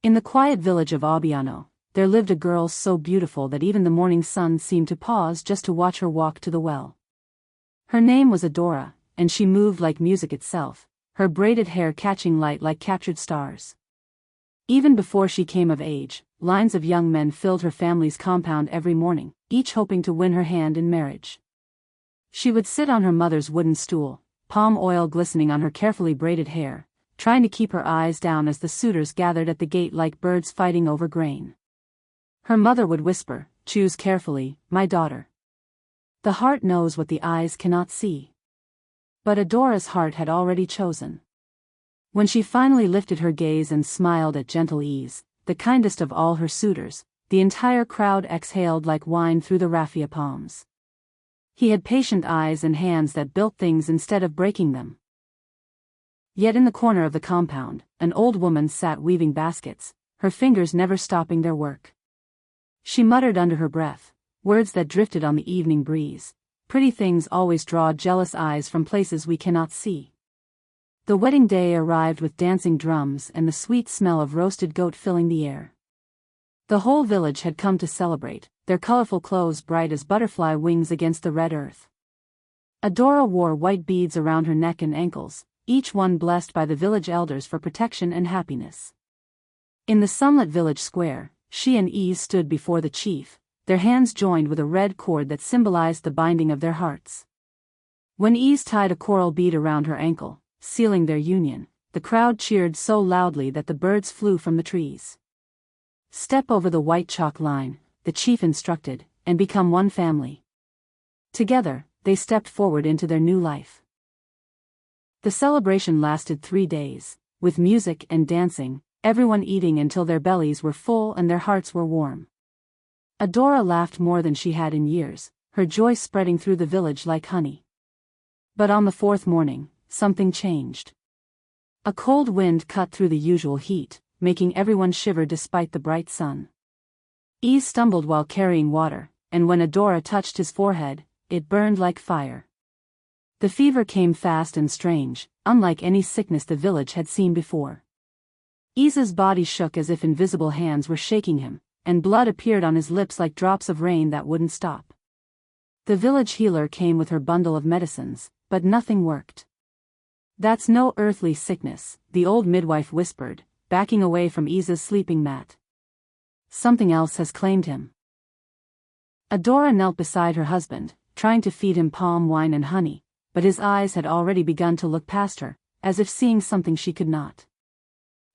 In the quiet village of Abbiano, there lived a girl so beautiful that even the morning sun seemed to pause just to watch her walk to the well. Her name was Adora, and she moved like music itself, her braided hair catching light like captured stars. Even before she came of age, lines of young men filled her family's compound every morning, each hoping to win her hand in marriage. She would sit on her mother's wooden stool, palm oil glistening on her carefully braided hair, trying to keep her eyes down as the suitors gathered at the gate like birds fighting over grain. Her mother would whisper, "Choose carefully, my daughter. The heart knows what the eyes cannot see." But Adora's heart had already chosen. When she finally lifted her gaze and smiled at gentle Ease, the kindest of all her suitors, the entire crowd exhaled like wine through the raffia palms. He had patient eyes and hands that built things instead of breaking them. Yet in the corner of the compound, an old woman sat weaving baskets, her fingers never stopping their work. She muttered under her breath, words that drifted on the evening breeze. Pretty things always draw jealous eyes from places we cannot see. The wedding day arrived with dancing drums and the sweet smell of roasted goat filling the air. The whole village had come to celebrate, their colorful clothes bright as butterfly wings against the red earth. Adora wore white beads around her neck and ankles, each one blessed by the village elders for protection and happiness. In the sunlit village square, she and Ease stood before the chief, their hands joined with a red cord that symbolized the binding of their hearts. When Ease tied a coral bead around her ankle, sealing their union, the crowd cheered so loudly that the birds flew from the trees. "Step over the white chalk line," the chief instructed, "and become one family." Together, they stepped forward into their new life. The celebration lasted 3 days, with music and dancing, everyone eating until their bellies were full and their hearts were warm. Adora laughed more than she had in years, her joy spreading through the village like honey. But on the 4th morning, something changed. A cold wind cut through the usual heat, making everyone shiver despite the bright sun. Ease stumbled while carrying water, and when Adora touched his forehead, it burned like fire. The fever came fast and strange, unlike any sickness the village had seen before. Ease's body shook as if invisible hands were shaking him, and blood appeared on his lips like drops of rain that wouldn't stop. The village healer came with her bundle of medicines, but nothing worked. "That's no earthly sickness," the old midwife whispered, backing away from Ease's sleeping mat. "Something else has claimed him." Adora knelt beside her husband, trying to feed him palm wine and honey, but his eyes had already begun to look past her, as if seeing something she could not.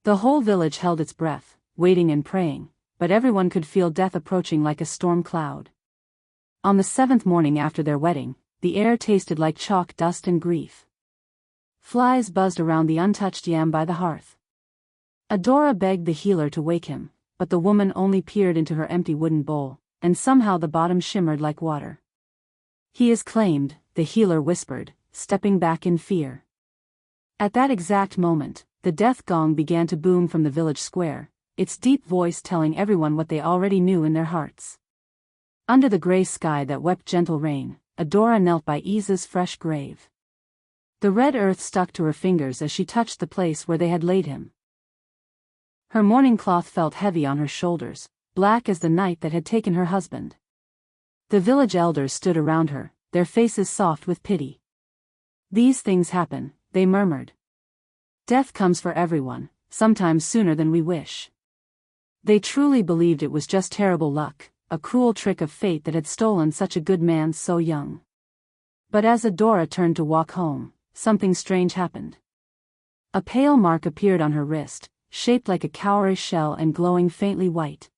The whole village held its breath, waiting and praying, but everyone could feel death approaching like a storm cloud. On the 7th morning after their wedding, the air tasted like chalk dust and grief. Flies buzzed around the untouched yam by the hearth. Adora begged the healer to wake him, but the woman only peered into her empty wooden bowl, and somehow the bottom shimmered like water. "He is claimed," the healer whispered, stepping back in fear. At that exact moment, the death gong began to boom from the village square, its deep voice telling everyone what they already knew in their hearts. Under the gray sky that wept gentle rain, Adora knelt by Ease's fresh grave. The red earth stuck to her fingers as she touched the place where they had laid him. Her mourning cloth felt heavy on her shoulders, black as the night that had taken her husband. The village elders stood around her, their faces soft with pity. "These things happen," they murmured. "Death comes for everyone, sometimes sooner than we wish." They truly believed it was just terrible luck, a cruel trick of fate that had stolen such a good man so young. But as Adora turned to walk home, something strange happened. A pale mark appeared on her wrist, shaped like a cowrie shell and glowing faintly white.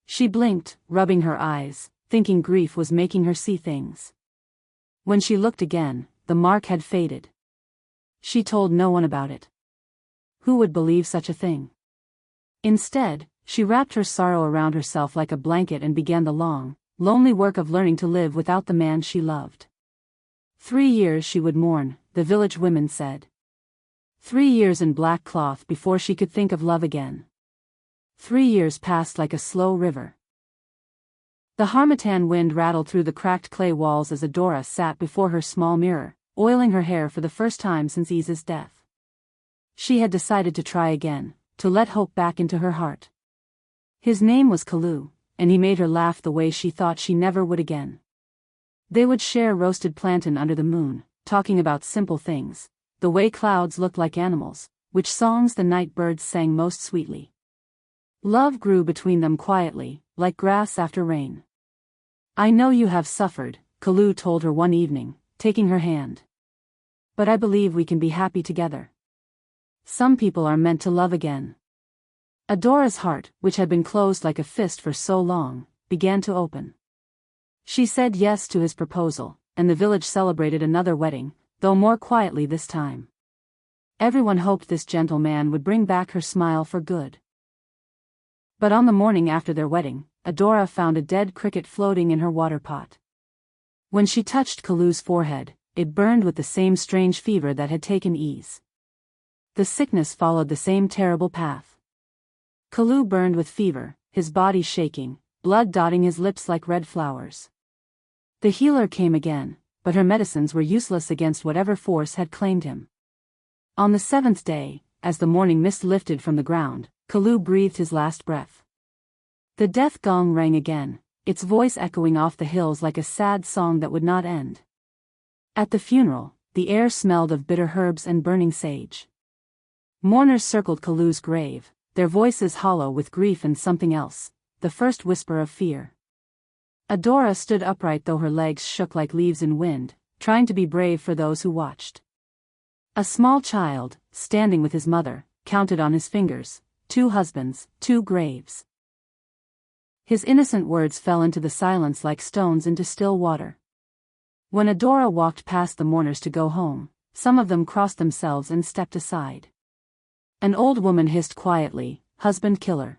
She blinked, rubbing her eyes, thinking grief was making her see things. When she looked again, the mark had faded. She told no one about it. Who would believe such a thing? Instead, she wrapped her sorrow around herself like a blanket and began the long, lonely work of learning to live without the man she loved. 3 years she would mourn, the village women said. 3 years in black cloth before she could think of love again. 3 years passed like a slow river. The harmattan wind rattled through the cracked clay walls as Adora sat before her small mirror, oiling her hair for the first time since Ease's death. She had decided to try again, to let hope back into her heart. His name was Kalu, and he made her laugh the way she thought she never would again. They would share roasted plantain under the moon, talking about simple things, the way clouds looked like animals, which songs the night birds sang most sweetly. Love grew between them quietly, like grass after rain. "I know you have suffered," Kalu told her one evening, taking her hand. "But I believe we can be happy together. Some people are meant to love again." Adora's heart, which had been closed like a fist for so long, began to open. She said yes to his proposal, and the village celebrated another wedding, though more quietly this time. Everyone hoped this gentle man would bring back her smile for good. But on the morning after their wedding, Adora found a dead cricket floating in her water pot. When she touched Kalu's forehead, it burned with the same strange fever that had taken ease. The sickness followed the same terrible path. Kalu burned with fever, his body shaking, blood dotting his lips like red flowers. The healer came again, but her medicines were useless against whatever force had claimed him. On the 7th day, as the morning mist lifted from the ground, Kalu breathed his last breath. The death gong rang again, its voice echoing off the hills like a sad song that would not end. At the funeral, the air smelled of bitter herbs and burning sage. Mourners circled Kalu's grave, their voices hollow with grief and something else, the first whisper of fear. Adora stood upright though her legs shook like leaves in wind, trying to be brave for those who watched. A small child, standing with his mother, counted on his fingers, 2 husbands, 2 graves. His innocent words fell into the silence like stones into still water. When Adora walked past the mourners to go home, some of them crossed themselves and stepped aside. An old woman hissed quietly, "Husband killer."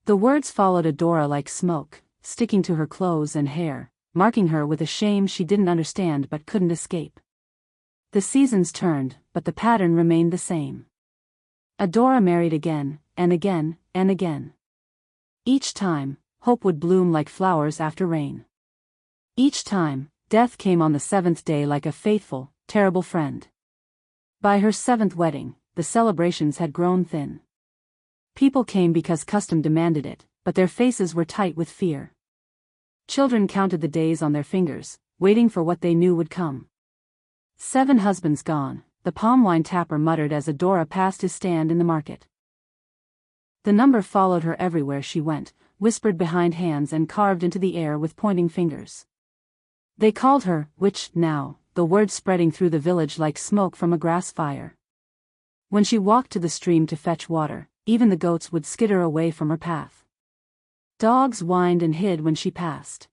The words followed Adora like smoke, sticking to her clothes and hair, marking her with a shame she didn't understand but couldn't escape. The seasons turned, but the pattern remained the same. Adora married again, and again, and again. Each time, hope would bloom like flowers after rain. Each time, death came on the 7th day like a faithful, terrible friend. By her 7th wedding, the celebrations had grown thin. People came because custom demanded it, but their faces were tight with fear. Children counted the days on their fingers, waiting for what they knew would come. 7 husbands gone, the palm wine tapper muttered as Adora passed his stand in the market. The number followed her everywhere she went, whispered behind hands and carved into the air with pointing fingers. They called her witch now, the word spreading through the village like smoke from a grass fire. When she walked to the stream to fetch water, even the goats would skitter away from her path. Dogs whined and hid when she passed.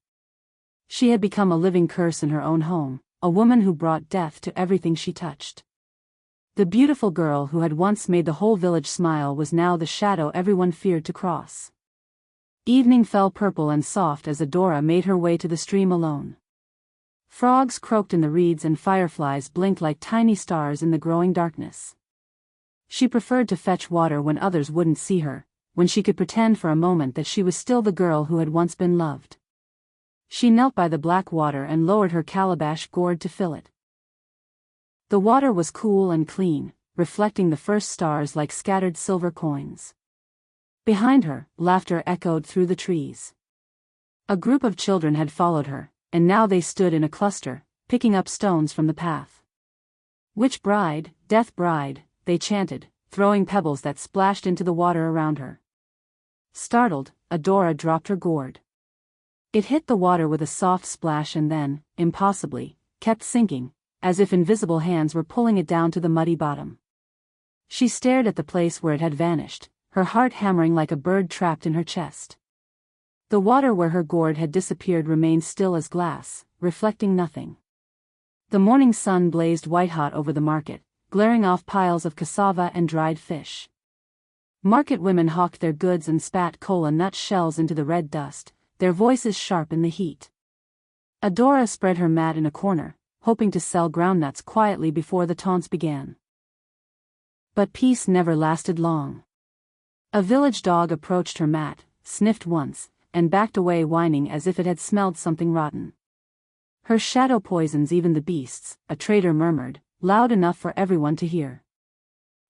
She had become a living curse in her own home, a woman who brought death to everything she touched. The beautiful girl who had once made the whole village smile was now the shadow everyone feared to cross. Evening fell purple and soft as Adora made her way to the stream alone. Frogs croaked in the reeds and fireflies blinked like tiny stars in the growing darkness. She preferred to fetch water when others wouldn't see her, when she could pretend for a moment that she was still the girl who had once been loved. She knelt by the black water and lowered her calabash gourd to fill it. The water was cool and clean, reflecting the first stars like scattered silver coins. Behind her, laughter echoed through the trees. A group of children had followed her, and now they stood in a cluster, picking up stones from the path. "Witch bride, death bride," they chanted, throwing pebbles that splashed into the water around her. Startled, Adora dropped her gourd. It hit the water with a soft splash and then, impossibly, kept sinking, as if invisible hands were pulling it down to the muddy bottom. She stared at the place where it had vanished, her heart hammering like a bird trapped in her chest. The water where her gourd had disappeared remained still as glass, reflecting nothing. The morning sun blazed white-hot over the market, glaring off piles of cassava and dried fish. Market women hawked their goods and spat cola nut shells into the red dust, their voices sharp in the heat. Adora spread her mat in a corner, hoping to sell groundnuts quietly before the taunts began. But peace never lasted long. A village dog approached her mat, sniffed once, and backed away whining as if it had smelled something rotten. "Her shadow poisons even the beasts," a trader murmured, loud enough for everyone to hear.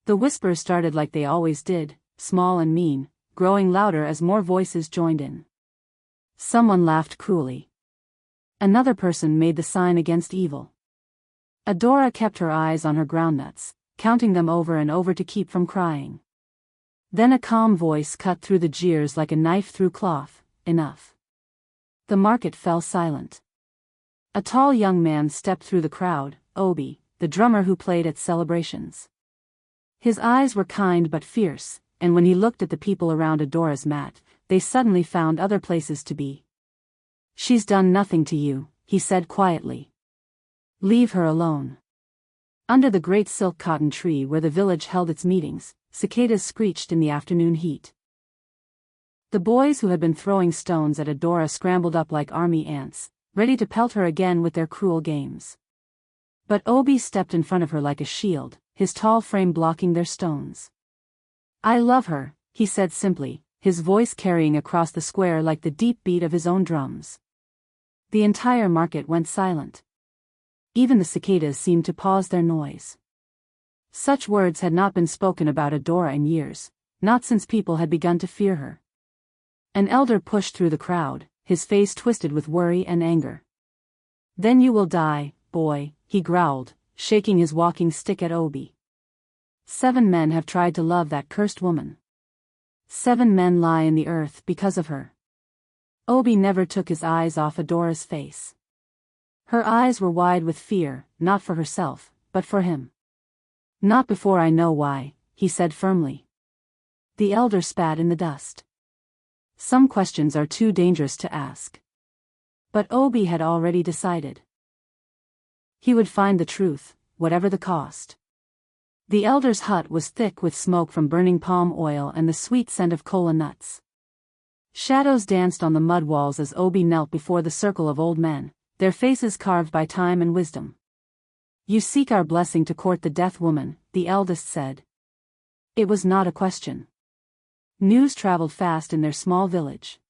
The whispers started like they always did, small and mean, growing louder as more voices joined in. Someone laughed cruelly. Another person made the sign against evil. Adora kept her eyes on her groundnuts, counting them over and over to keep from crying. Then a calm voice cut through the jeers like a knife through cloth. Enough. The market fell silent. A tall young man stepped through the crowd, Obi, the drummer who played at celebrations. His eyes were kind but fierce, and when he looked at the people around Adora's mat, they suddenly found other places to be. "She's done nothing to you," he said quietly. "Leave her alone." Under the great silk cotton tree where the village held its meetings, cicadas screeched in the afternoon heat. The boys who had been throwing stones at Adora scrambled up like army ants, ready to pelt her again with their cruel games. But Obi stepped in front of her like a shield, his tall frame blocking their stones. "I love her," he said simply, his voice carrying across the square like the deep beat of his own drums. The entire market went silent. Even the cicadas seemed to pause their noise. Such words had not been spoken about Adora in years, not since people had begun to fear her. An elder pushed through the crowd, his face twisted with worry and anger. "Then you will die, boy," he growled, shaking his walking stick at Obi. 7 men have tried to love that cursed woman. 7 men lie in the earth because of her. Obi never took his eyes off Adora's face. Her eyes were wide with fear, not for herself, but for him. "Not before I know why," he said firmly. The elder spat in the dust. "Some questions are too dangerous to ask." But Obi had already decided. He would find the truth, whatever the cost. The elder's hut was thick with smoke from burning palm oil and the sweet scent of kola nuts. Shadows danced on the mud walls as Obi knelt before the circle of old men, their faces carved by time and wisdom. "You seek our blessing to court the death woman," the eldest said. It was not a question. News traveled fast in their small village.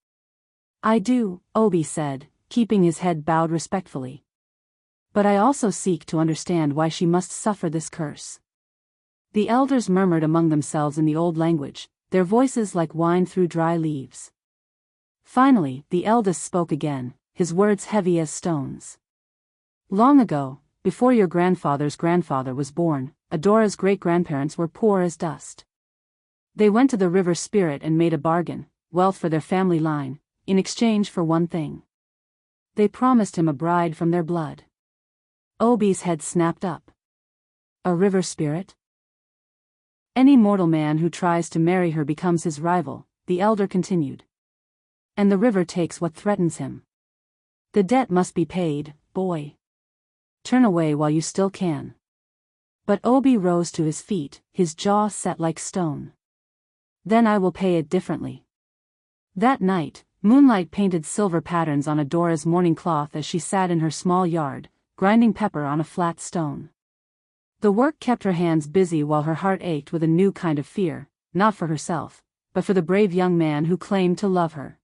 "I do," Obi said, keeping his head bowed respectfully. "But I also seek to understand why she must suffer this curse." The elders murmured among themselves in the old language, their voices like wine through dry leaves. Finally, the eldest spoke again, his words heavy as stones. "Long ago, before your grandfather's grandfather was born, Adora's great-grandparents were poor as dust. They went to the river spirit and made a bargain, wealth for their family line, in exchange for one thing. They promised him a bride from their blood." Obi's head snapped up. "A river spirit? Any mortal man who tries to marry her becomes his rival," the elder continued. "And the river takes what threatens him. The debt must be paid, boy. Turn away while you still can." But Obi rose to his feet, his jaw set like stone. "Then I will pay it differently." That night, moonlight painted silver patterns on Adora's mourning cloth as she sat in her small yard, grinding pepper on a flat stone. The work kept her hands busy while her heart ached with a new kind of fear, not for herself, but for the brave young man who claimed to love her.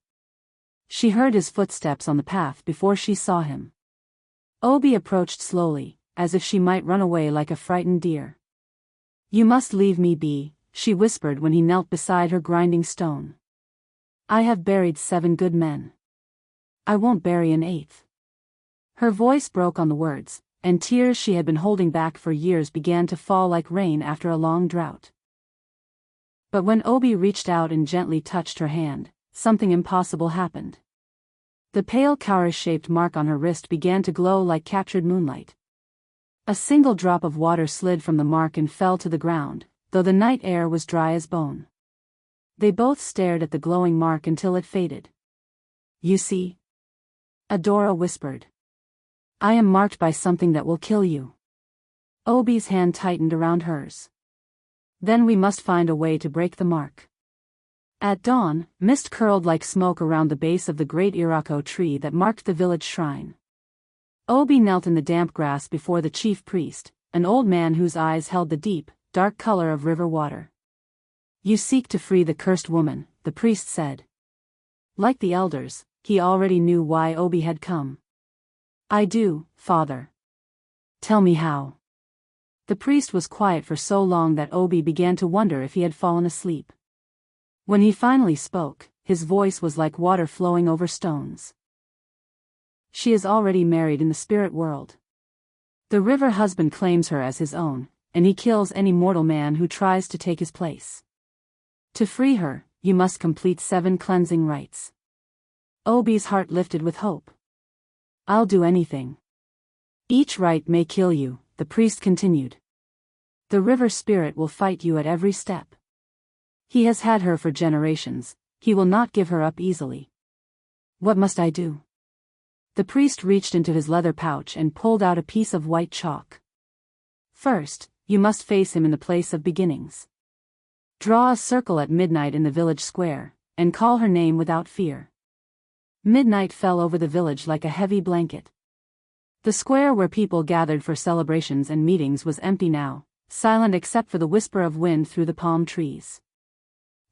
She heard his footsteps on the path before she saw him. Obi approached slowly, as if she might run away like a frightened deer. "You must leave me be," she whispered when he knelt beside her grinding stone. "I have buried 7 good men. I won't bury an 8th. Her voice broke on the words, and tears she had been holding back for years began to fall like rain after a long drought. But when Obi reached out and gently touched her hand, something impossible happened. The pale cowrie-shaped mark on her wrist began to glow like captured moonlight. A single drop of water slid from the mark and fell to the ground, though the night air was dry as bone. They both stared at the glowing mark until it faded. "You see?" Adora whispered. "I am marked by something that will kill you." Obi's hand tightened around hers. "Then we must find a way to break the mark." At dawn, mist curled like smoke around the base of the great Irako tree that marked the village shrine. Obi knelt in the damp grass before the chief priest, an old man whose eyes held the deep, dark color of river water. "You seek to free the cursed woman," the priest said. Like the elders, he already knew why Obi had come. "I do, Father." "Tell me how." The priest was quiet for so long that Obi began to wonder if he had fallen asleep. When he finally spoke, his voice was like water flowing over stones. She is already married in the spirit world. The river husband claims her as his own, and he kills any mortal man who tries to take his place. To free her, you must complete 7 cleansing rites. Obi's heart lifted with hope. I'll do anything. Each rite may kill you, the priest continued. The river spirit will fight you at every step. He has had her for generations, he will not give her up easily. What must I do? The priest reached into his leather pouch and pulled out a piece of white chalk. First, you must face him in the place of beginnings. Draw a circle at midnight in the village square, and call her name without fear. Midnight fell over the village like a heavy blanket. The square where people gathered for celebrations and meetings was empty now, silent except for the whisper of wind through the palm trees.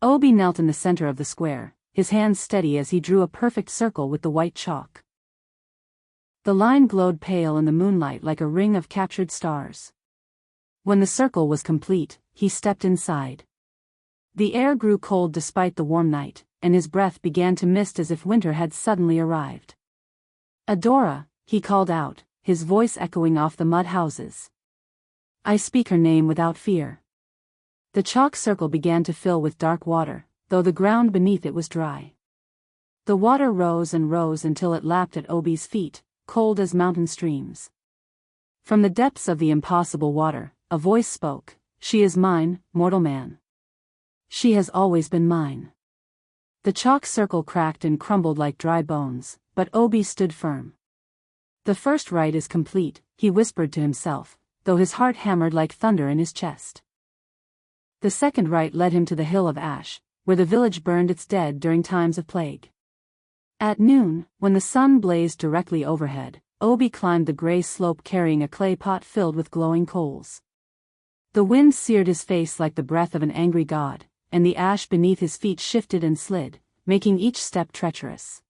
Obi knelt in the center of the square, his hands steady as he drew a perfect circle with the white chalk. The line glowed pale in the moonlight like a ring of captured stars. When the circle was complete, he stepped inside. The air grew cold despite the warm night, and his breath began to mist as if winter had suddenly arrived. Adora, he called out, his voice echoing off the mud houses. I speak her name without fear. The chalk circle began to fill with dark water, though the ground beneath it was dry. The water rose and rose until it lapped at Obi's feet, cold as mountain streams. From the depths of the impossible water, a voice spoke, She is mine, mortal man. She has always been mine. The chalk circle cracked and crumbled like dry bones, but Obi stood firm. The first rite is complete, he whispered to himself, though his heart hammered like thunder in his chest. The second rite led him to the Hill of Ash, where the village burned its dead during times of plague. At noon, when the sun blazed directly overhead, Obi climbed the gray slope carrying a clay pot filled with glowing coals. The wind seared his face like the breath of an angry god, and the ash beneath his feet shifted and slid, making each step treacherous.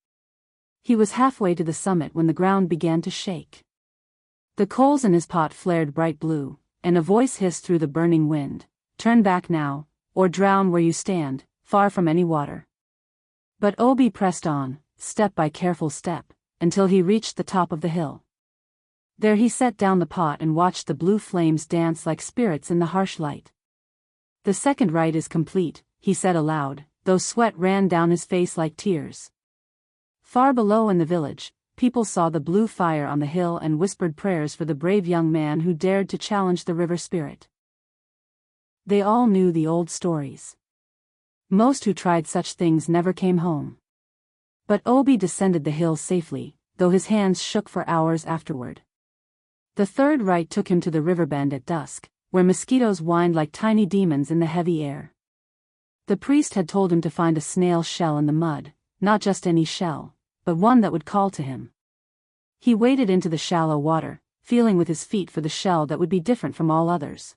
He was halfway to the summit when the ground began to shake. The coals in his pot flared bright blue, and a voice hissed through the burning wind, Turn back now, or drown where you stand, far from any water. But Obi pressed on, step by careful step, until he reached the top of the hill. There he set down the pot and watched the blue flames dance like spirits in the harsh light. The second rite is complete, he said aloud, though sweat ran down his face like tears. Far below in the village, people saw the blue fire on the hill and whispered prayers for the brave young man who dared to challenge the river spirit. They all knew the old stories. Most who tried such things never came home. But Obi descended the hill safely, though his hands shook for hours afterward. The third rite took him to the river bend at dusk, where mosquitoes whined like tiny demons in the heavy air. The priest had told him to find a snail shell in the mud, not just any shell, but one that would call to him. He waded into the shallow water, feeling with his feet for the shell that would be different from all others.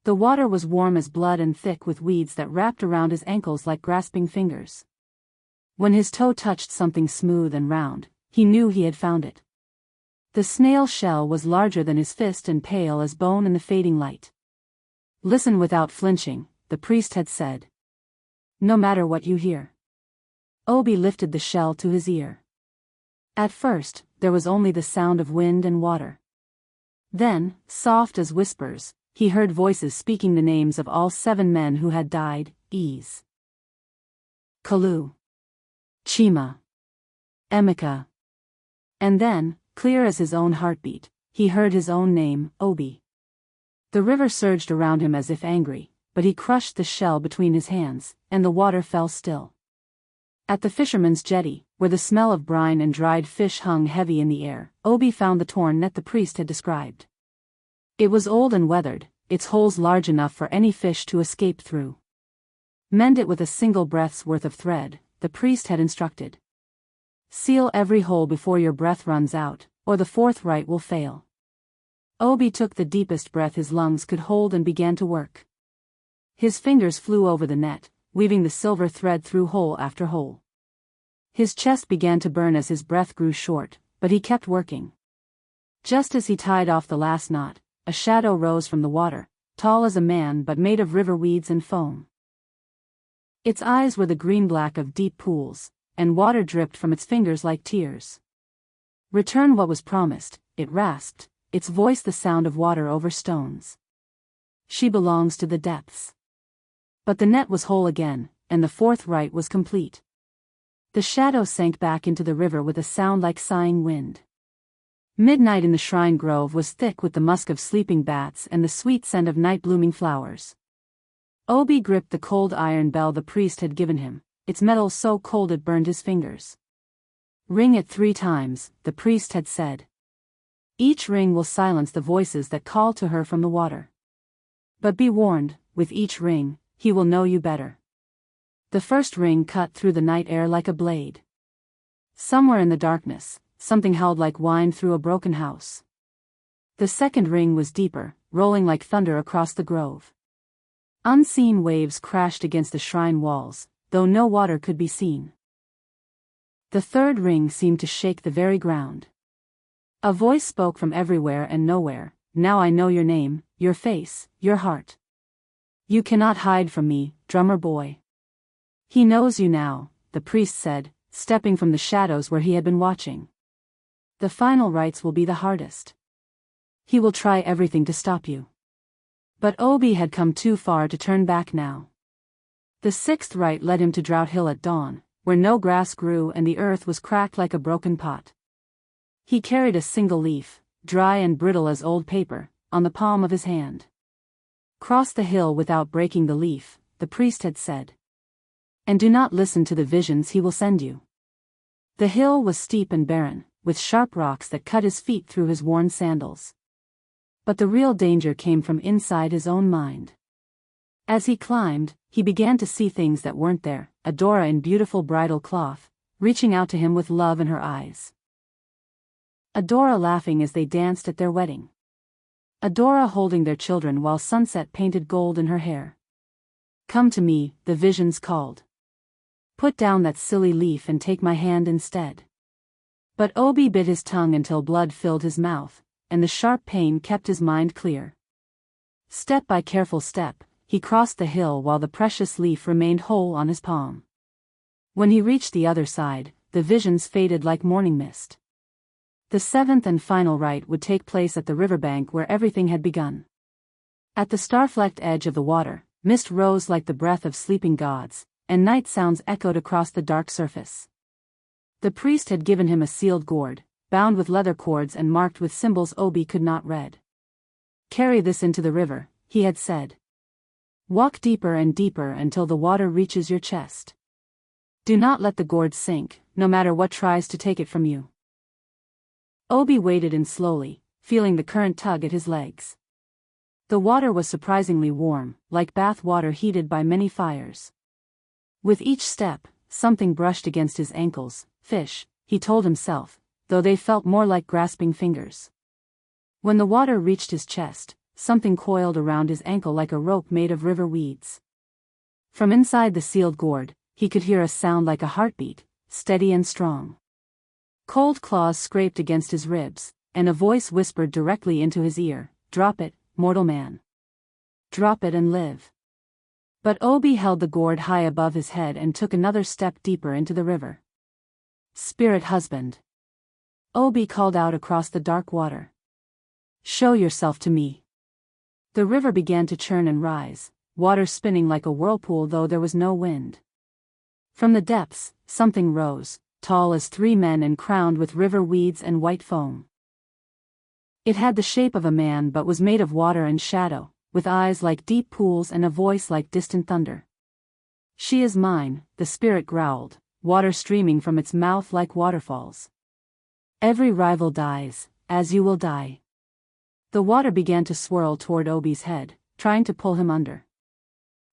The water was warm as blood and thick with weeds that wrapped around his ankles like grasping fingers. When his toe touched something smooth and round, he knew he had found it. The snail shell was larger than his fist and pale as bone in the fading light. Listen without flinching, the priest had said. No matter what you hear. Obi lifted the shell to his ear. At first, there was only the sound of wind and water. Then, soft as whispers, he heard voices speaking the names of all 7 men who had died, Ease, Kalu, Chima, Emeka. And then, clear as his own heartbeat, he heard his own name, Obi. The river surged around him as if angry, but he crushed the shell between his hands, and the water fell still. At the fisherman's jetty, where the smell of brine and dried fish hung heavy in the air, Obi found the torn net the priest had described. It was old and weathered, its holes large enough for any fish to escape through. Mend it with a single breath's worth of thread, the priest had instructed. Seal every hole before your breath runs out, or the fourth rite will fail. Obi took the deepest breath his lungs could hold and began to work. His fingers flew over the net, weaving the silver thread through hole after hole. His chest began to burn as his breath grew short, but he kept working. Just as he tied off the last knot, a shadow rose from the water, tall as a man but made of river weeds and foam. Its eyes were the green-black of deep pools, and water dripped from its fingers like tears. Return what was promised, it rasped, its voice the sound of water over stones. She belongs to the depths. But the net was whole again, and the fourth rite was complete. The shadow sank back into the river with a sound like sighing wind. Midnight in the shrine grove was thick with the musk of sleeping bats and the sweet scent of night-blooming flowers. Obi gripped the cold iron bell the priest had given him, its metal so cold it burned his fingers. Ring it 3 times, the priest had said. Each ring will silence the voices that call to her from the water. But be warned, with each ring, he will know you better. The first ring cut through the night air like a blade. Somewhere in the darkness, something howled like wine through a broken house. The second ring was deeper, rolling like thunder across the grove. Unseen waves crashed against the shrine walls, though no water could be seen. The third ring seemed to shake the very ground. A voice spoke from everywhere and nowhere, now I know your name, your face, your heart. You cannot hide from me, drummer boy. He knows you now, the priest said, stepping from the shadows where he had been watching. The final rites will be the hardest. He will try everything to stop you. But Obi had come too far to turn back now. The 6th rite led him to Drought Hill at dawn, where no grass grew and the earth was cracked like a broken pot. He carried a single leaf, dry and brittle as old paper, on the palm of his hand. Cross the hill without breaking the leaf, the priest had said. And do not listen to the visions he will send you. The hill was steep and barren, with sharp rocks that cut his feet through his worn sandals. But the real danger came from inside his own mind. As he climbed, he began to see things that weren't there, Adora in beautiful bridal cloth, reaching out to him with love in her eyes. Adora laughing as they danced at their wedding. Adora holding their children while sunset painted gold in her hair. Come to me, the visions called. Put down that silly leaf and take my hand instead. But Obi bit his tongue until blood filled his mouth, and the sharp pain kept his mind clear. Step by careful step, he crossed the hill while the precious leaf remained whole on his palm. When he reached the other side, the visions faded like morning mist. The 7th and final rite would take place at the riverbank where everything had begun. At the star-flecked edge of the water, mist rose like the breath of sleeping gods, and night sounds echoed across the dark surface. The priest had given him a sealed gourd, bound with leather cords and marked with symbols Obi could not read. Carry this into the river, he had said. Walk deeper and deeper until the water reaches your chest. Do not let the gourd sink, no matter what tries to take it from you. Obi waded in slowly, feeling the current tug at his legs. The water was surprisingly warm, like bath water heated by many fires. With each step, something brushed against his ankles, fish, he told himself, though they felt more like grasping fingers. When the water reached his chest, something coiled around his ankle like a rope made of river weeds. From inside the sealed gourd, he could hear a sound like a heartbeat, steady and strong. Cold claws scraped against his ribs, and a voice whispered directly into his ear, "Drop it, mortal man. Drop it and live." But Obi held the gourd high above his head and took another step deeper into the river. Spirit husband. Obi called out across the dark water. Show yourself to me. The river began to churn and rise, water spinning like a whirlpool though there was no wind. From the depths, something rose, tall as 3 men and crowned with river weeds and white foam. It had the shape of a man but was made of water and shadow, with eyes like deep pools and a voice like distant thunder. She is mine, the spirit growled, water streaming from its mouth like waterfalls. Every rival dies, as you will die. The water began to swirl toward Obi's head, trying to pull him under.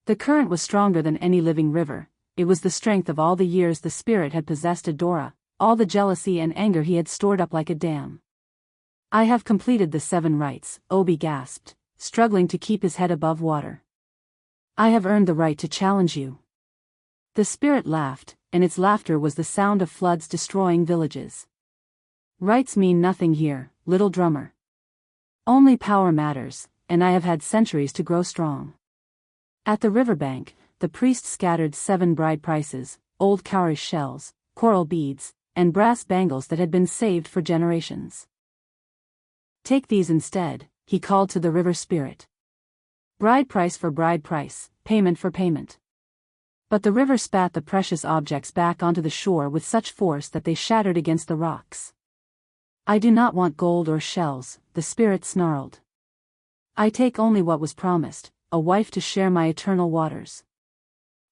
The current was stronger than any living river. It was the strength of all the years the spirit had possessed Adora, all the jealousy and anger he had stored up like a dam. I have completed the 7 rites, Obi gasped, struggling to keep his head above water. I have earned the right to challenge you. The spirit laughed, and its laughter was the sound of floods destroying villages. Rights mean nothing here, little drummer. Only power matters, and I have had centuries to grow strong. At the riverbank, the priest scattered 7 bride prices, old cowrie shells, coral beads, and brass bangles that had been saved for generations. "Take these instead," he called to the river spirit. "Bride price for bride price, payment for payment." But the river spat the precious objects back onto the shore with such force that they shattered against the rocks. "I do not want gold or shells," the spirit snarled. "I take only what was promised, a wife to share my eternal waters."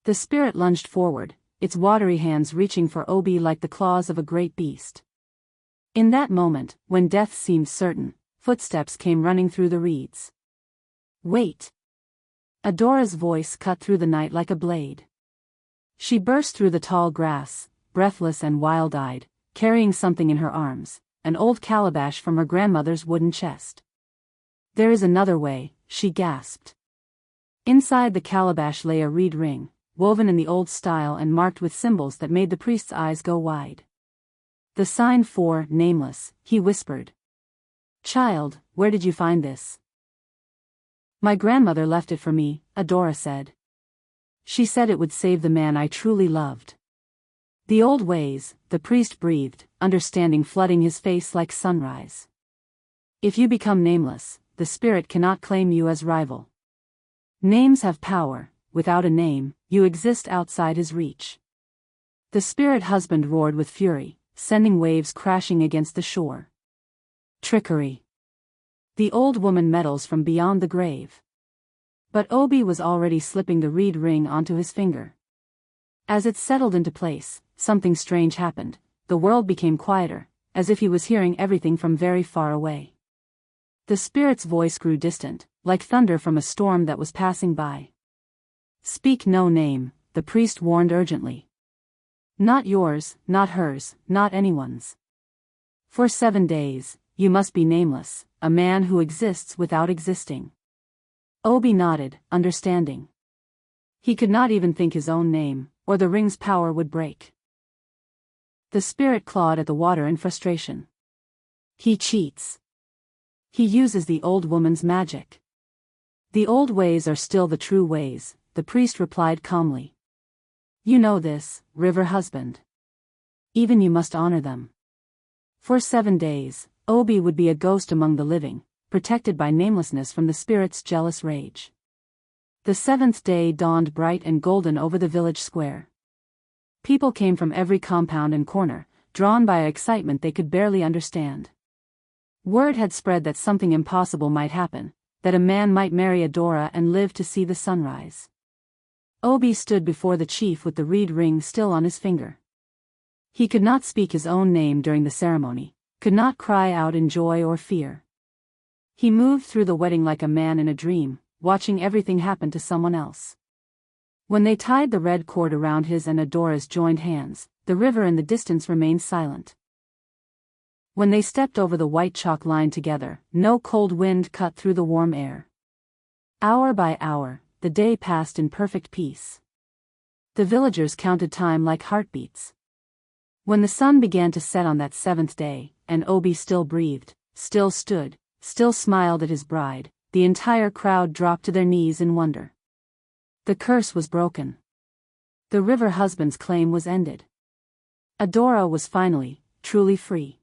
The spirit lunged forward, its watery hands reaching for Obi like the claws of a great beast. In that moment, when death seemed certain, footsteps came running through the reeds. "Wait!" Adora's voice cut through the night like a blade. She burst through the tall grass, breathless and wild-eyed, carrying something in her arms, an old calabash from her grandmother's wooden chest. "There is another way," she gasped. Inside the calabash lay a reed ring, woven in the old style and marked with symbols that made the priest's eyes go wide. "The sign for Nameless," he whispered. "Child, where did you find this?" "My grandmother left it for me," Adora said. "She said it would save the man I truly loved." "The old ways," the priest breathed, understanding flooding his face like sunrise. "If you become nameless, the spirit cannot claim you as rival. Names have power, without a name, you exist outside his reach." The spirit husband roared with fury, sending waves crashing against the shore. "Trickery! The old woman meddles from beyond the grave." But Obi was already slipping the reed ring onto his finger. As it settled into place, something strange happened. The world became quieter, as if he was hearing everything from very far away. The spirit's voice grew distant, like thunder from a storm that was passing by. "Speak no name," the priest warned urgently. "Not yours, not hers, not anyone's. For 7 days, you must be nameless, a man who exists without existing." Obi nodded, understanding. He could not even think his own name, or the ring's power would break. The spirit clawed at the water in frustration. "He cheats. He uses the old woman's magic." "The old ways are still the true ways," the priest replied calmly. "You know this, river husband. Even you must honor them." For 7 days, Obi would be a ghost among the living, protected by namelessness from the spirit's jealous rage. The 7th day dawned bright and golden over the village square. People came from every compound and corner, drawn by an excitement they could barely understand. Word had spread that something impossible might happen, that a man might marry Adora and live to see the sunrise. Obi stood before the chief with the reed ring still on his finger. He could not speak his own name during the ceremony, could not cry out in joy or fear. He moved through the wedding like a man in a dream, watching everything happen to someone else. When they tied the red cord around his and Adora's joined hands, the river in the distance remained silent. When they stepped over the white chalk line together, no cold wind cut through the warm air. Hour by hour, the day passed in perfect peace. The villagers counted time like heartbeats. When the sun began to set on that 7th day, and Obi still breathed, still stood, still smiled at his bride, the entire crowd dropped to their knees in wonder. The curse was broken. The river husband's claim was ended. Adora was finally, truly free.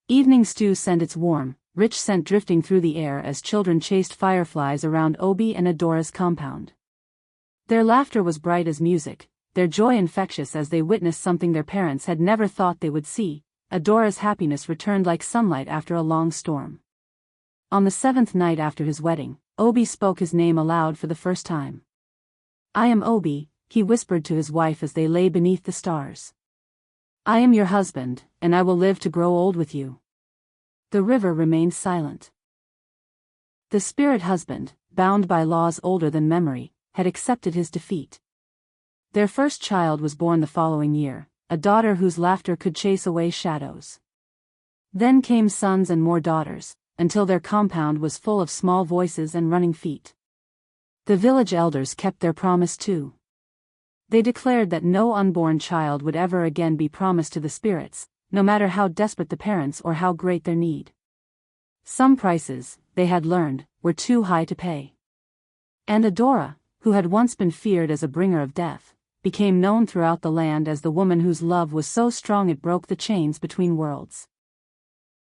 Evening stew sent its warm, rich scent drifting through the air as children chased fireflies around Obi and Adora's compound. Their laughter was bright as music, their joy infectious as they witnessed something their parents had never thought they would see. Adora's happiness returned like sunlight after a long storm. On the 7th night after his wedding, Obi spoke his name aloud for the first time. "I am Obi," he whispered to his wife as they lay beneath the stars. "I am your husband, and I will live to grow old with you." The river remained silent. The spirit husband, bound by laws older than memory, had accepted his defeat. Their first child was born the following year, a daughter whose laughter could chase away shadows. Then came sons and more daughters, until their compound was full of small voices and running feet. The village elders kept their promise too. They declared that no unborn child would ever again be promised to the spirits, no matter how desperate the parents or how great their need. Some prices, they had learned, were too high to pay. And Adora, who had once been feared as a bringer of death, became known throughout the land as the woman whose love was so strong it broke the chains between worlds.